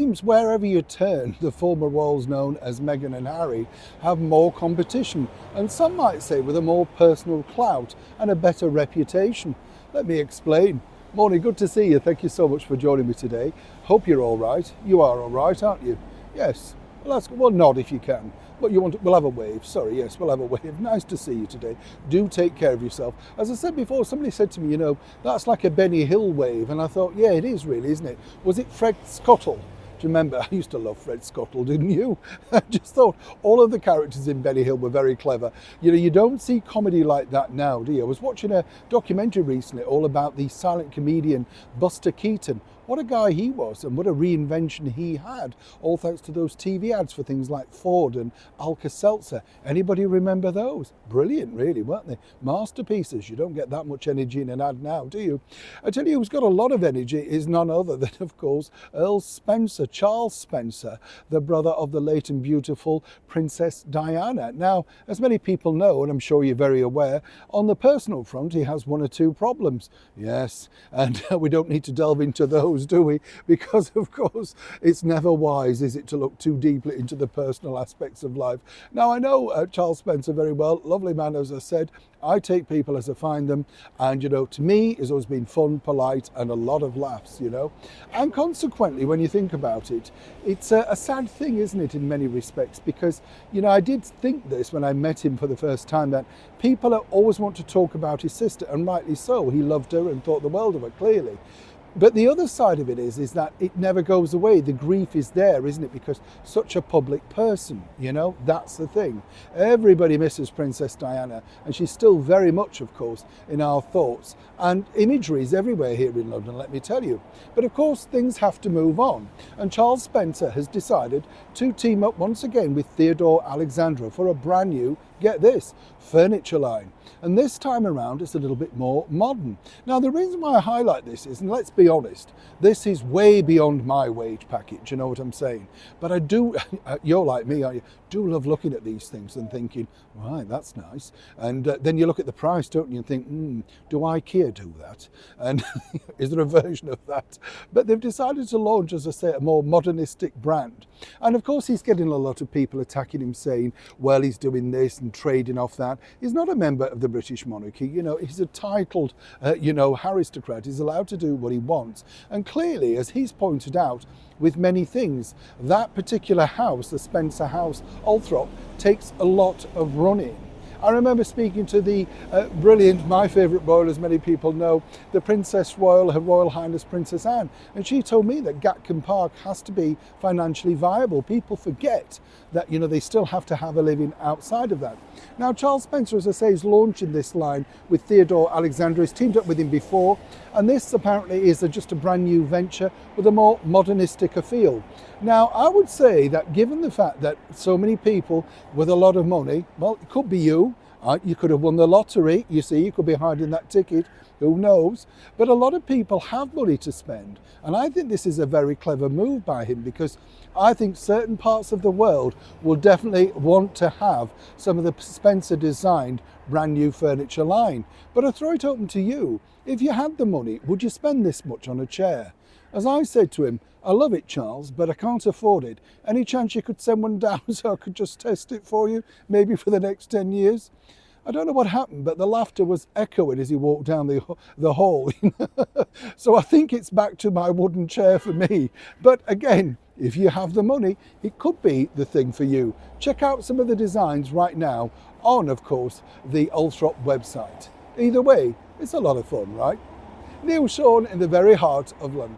seems wherever you turn, the former royals known as Meghan and Harry have more competition, and some might say with a more personal clout and a better reputation. Let me explain. Morning, good to see you. Thank you so much for joining me today. Hope you're all right. You are all right, aren't you? Yes. Well, that's good. Well, nod if you can. But we'll have a wave. Sorry, yes, we'll have a wave. Nice to see you today. Do take care of yourself. As I said before, somebody said to me, that's like a Benny Hill wave. And I thought, yeah, it is really, isn't it? Was it Fred Scottle? Do you remember? I used to love Fred Scottle, didn't you? I just thought all of the characters in Benny Hill were very clever. You don't see comedy like that now, do you? I was watching a documentary recently all about the silent comedian Buster Keaton. What a guy he was, and what a reinvention he had, all thanks to those TV ads for things like Ford and Alka-Seltzer. Anybody remember those? Brilliant, really, weren't they? Masterpieces. You don't get that much energy in an ad now, do you? I tell you who's got a lot of energy is none other than, of course, Earl Spencer, Charles Spencer, the brother of the late and beautiful Princess Diana. Now, as many people know, and I'm sure you're very aware, on the personal front, he has one or two problems. Yes, and we don't need to delve into those, do we? Because of course it's never wise, is it, to look too deeply into the personal aspects of life. Now I know Charles Spencer very well, lovely man, as I said. I take people as I find them, and to me it's always been fun, polite, and a lot of laughs, and consequently, when you think about it, it's a sad thing, isn't it, in many respects, because I did think this when I met him for the first time, that people always want to talk about his sister, and rightly so. He loved her and thought the world of her, clearly. But the other side of it is that it never goes away. The grief is there, isn't it? Because such a public person, that's the thing. Everybody misses Princess Diana, and she's still very much, of course, in our thoughts. And imagery is everywhere here in London, let me tell you. But of course, things have to move on. And Charles Spencer has decided to team up once again with Theodore Alexandra for a brand new, get this, furniture line. And this time around, it's a little bit more modern. Now, the reason why I highlight this is, and let's be honest, this is way beyond my wage package, you know what I'm saying? But I do, you're like me, aren't you? Do love looking at these things and thinking, right, that's nice. And then you look at the price, don't you, and think, do IKEA do that? And is there a version of that? But they've decided to launch, as I say, a more modernistic brand. And of course, he's getting a lot of people attacking him, saying, well, he's doing this and trading off that. He's not a member of the British monarchy. He's a titled, aristocrat. He's allowed to do what he wants. And clearly, as he's pointed out, with many things, that particular house, the Spencer House, Althorp, takes a lot of running. I remember speaking to the brilliant, my favourite royal, as many people know, the Princess Royal, Her Royal Highness Princess Anne, and she told me that Gatcombe Park has to be financially viable. People forget that, they still have to have a living outside of that. Now, Charles Spencer, as I say, is launching this line with Theodore Alexandra. He's teamed up with him before, and this apparently is just a brand new venture with a more modernistic feel. Now, I would say that given the fact that so many people with a lot of money, well, it could be you could have won the lottery, you see, you could be hiding that ticket, who knows? But a lot of people have money to spend, and I think this is a very clever move by him, because I think certain parts of the world will definitely want to have some of the Spencer designed brand new furniture line. But I throw it open to you. If you had the money, would you spend this much on a chair? As I said to him, I love it, Charles, but I can't afford it. Any chance you could send one down so I could just test it for you, maybe for the next 10 years? I don't know what happened, but the laughter was echoing as he walked down the hall. So I think it's back to my wooden chair for me. But again, if you have the money, it could be the thing for you. Check out some of the designs right now on, of course, the Althorp website. Either way, it's a lot of fun, right? Neil Sean in the very heart of London.